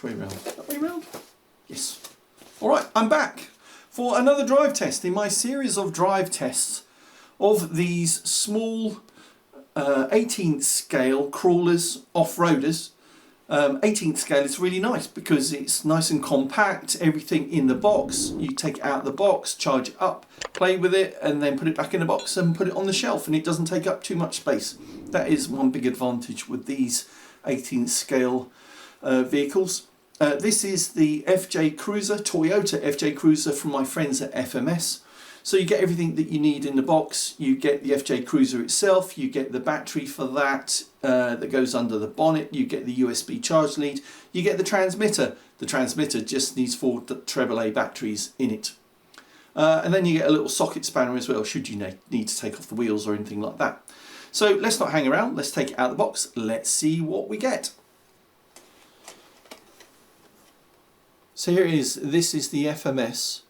way around? That way around? Yes. Alright, I'm back for another drive test in my series of drive tests of these small 18th scale crawlers, off-roaders. 18th scale is really nice because it's nice and compact, everything in the box. You take it out of the box, charge it up, play with it, and then put it back in the box and put it on the shelf, and it doesn't take up too much space. That is one big advantage with these 18th scale vehicles. This is the FJ Cruiser, Toyota FJ Cruiser from my friends at FMS. So you get everything that you need in the box. You get the FJ Cruiser itself, you get the battery for that that goes under the bonnet, you get the USB charge lead, you get the transmitter. The transmitter just needs 4 AAA batteries in it. And then you get a little socket spanner as well, should you need to take off the wheels or anything like that. So let's not hang around, let's take it out of the box, let's see what we get. So here it is, this is the FMS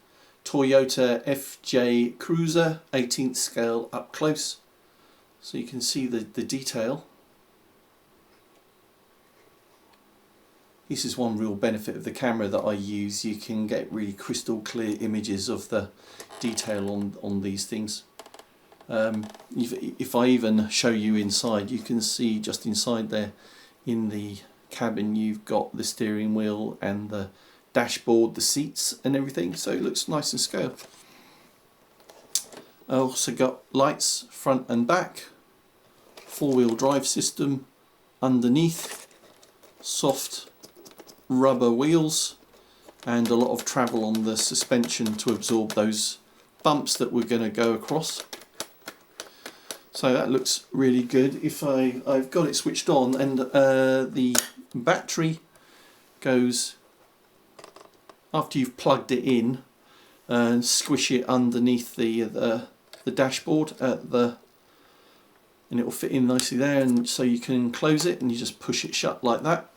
Toyota FJ Cruiser 18th scale up close, so you can see the detail. This is one real benefit of the camera that I use. You can get really crystal clear images of the detail on these things. If I even show you inside, you can see just inside there in the cabin you've got the steering wheel and the dashboard, the seats and everything, so it looks nice and scaled. I also got lights front and back, 4-wheel drive system underneath, soft rubber wheels, and a lot of travel on the suspension to absorb those bumps that we're going to go across. So that looks really good. If I've got it switched on, and the battery goes after you've plugged it in, and squish it underneath the dashboard and it will fit in nicely there, and so you can close it and you just push it shut like that.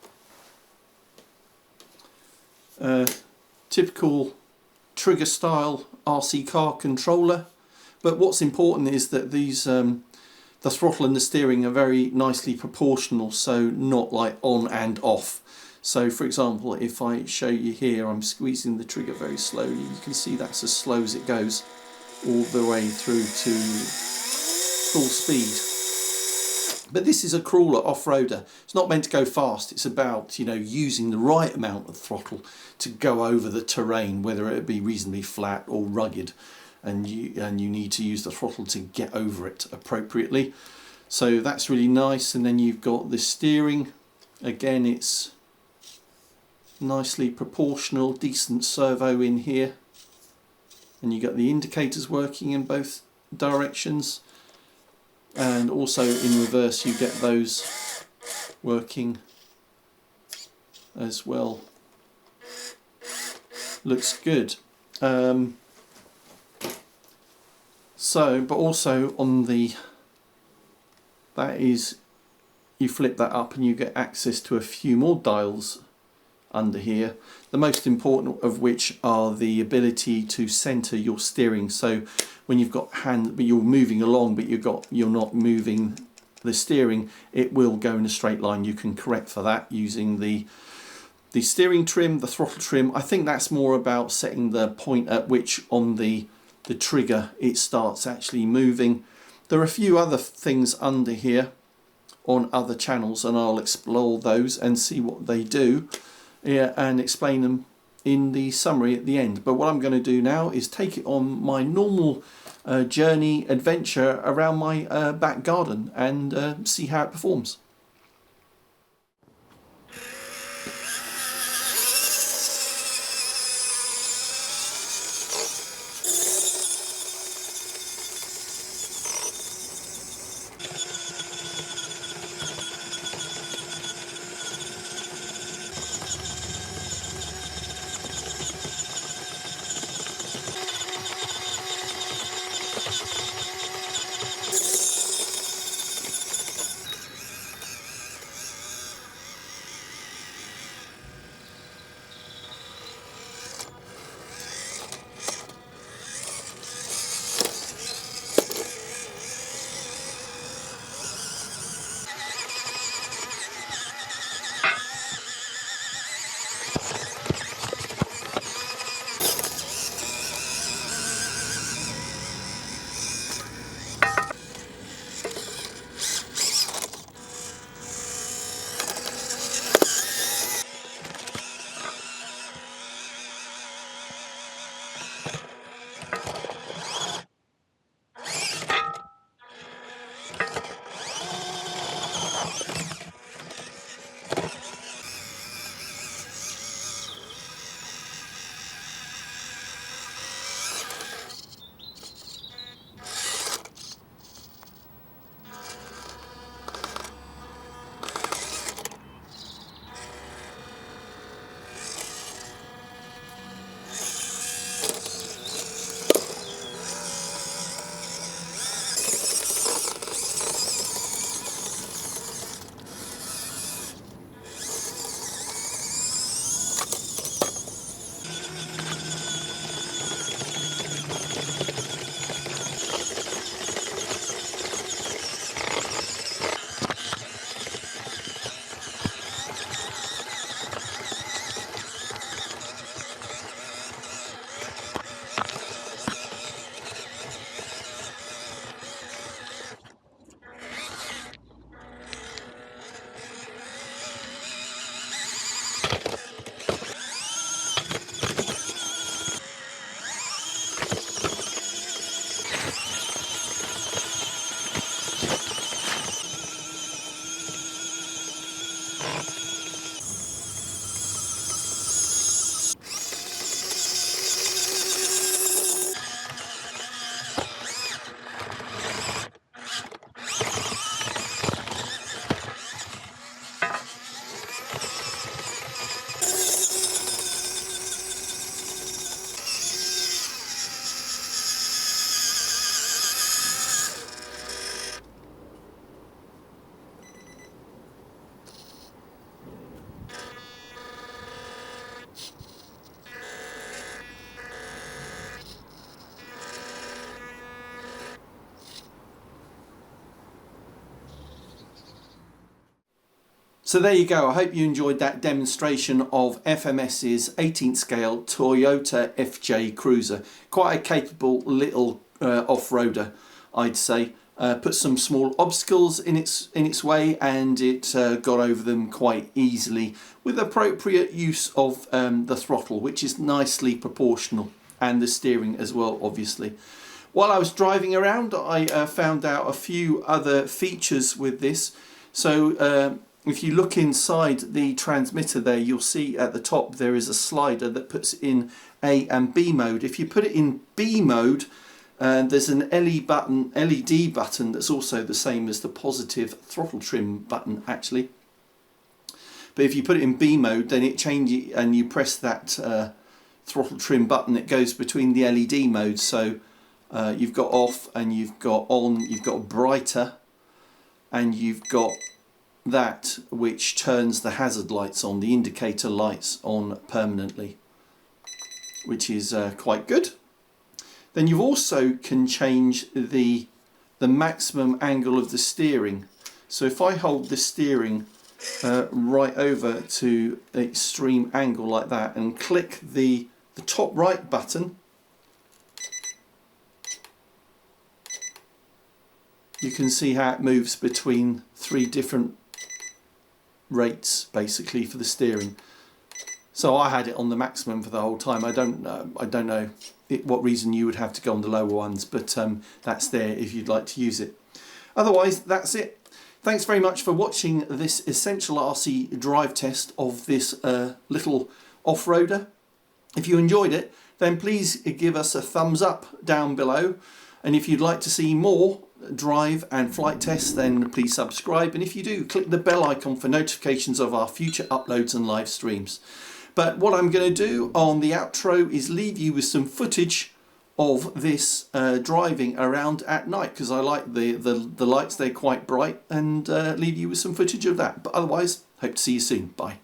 Typical trigger style RC car controller, but what's important is that these the throttle and the steering are very nicely proportional, so not like on and off. So for example, if I show you here, I'm squeezing the trigger very slowly. You can see that's as slow as it goes all the way through to full speed. But this is a crawler off-roader. It's not meant to go fast. It's about, you know, using the right amount of throttle to go over the terrain, whether it be reasonably flat or rugged, and you need to use the throttle to get over it appropriately. So that's really nice. And then you've got the steering. Again, it's nicely proportional, decent servo in here, and you got the indicators working in both directions, and also in reverse you get those working as well. Looks good. But also on the, that is, you flip that up and you get access to a few more dials under here, the most important of which are the ability to center your steering. So when you've got but you're moving along, but you're not moving the steering, it will go in a straight line. You can correct for that using the steering trim, the throttle trim. I think that's more about setting the point at which on the trigger it starts actually moving. There are a few other things under here on other channels, and I'll explore those and see what they do. Yeah, and explain them in the summary at the end. But what I'm going to do now is take it on my normal journey adventure around my back garden and see how it performs. So there you go. I hope you enjoyed that demonstration of FMS's 18th scale Toyota FJ Cruiser. Quite a capable little off-roader, I'd say. Put some small obstacles in its way, and it got over them quite easily with appropriate use of the throttle, which is nicely proportional, and the steering as well, obviously. While I was driving around, I found out a few other features with this. So if you look inside the transmitter there, you'll see at the top there is a slider that puts in A and B mode. If you put it in B mode, there's an LED button that's also the same as the positive throttle trim button, actually. But if you put it in B mode, then it changes, and you press that throttle trim button, it goes between the LED modes. So you've got off, and you've got on, you've got brighter, and you've got that which turns the hazard lights on, the indicator lights on permanently, which is quite good. Then you also can change the maximum angle of the steering. So if I hold the steering right over to the extreme angle like that and click the top right button, you can see how it moves between 3 different rates basically for the steering. So I had it on the maximum for the whole time. I don't know what reason you would have to go on the lower ones, but that's there if you'd like to use it. Otherwise, that's it. Thanks very much for watching this Essential RC drive test of this little off-roader. If you enjoyed it, then please give us a thumbs up down below. And if you'd like to see more drive and flight tests, then please subscribe. And if you do, click the bell icon for notifications of our future uploads and live streams. But what I'm going to do on the outro is leave you with some footage of this driving around at night, because I like the lights, they're quite bright, and leave you with some footage of that. But otherwise, hope to see you soon. Bye.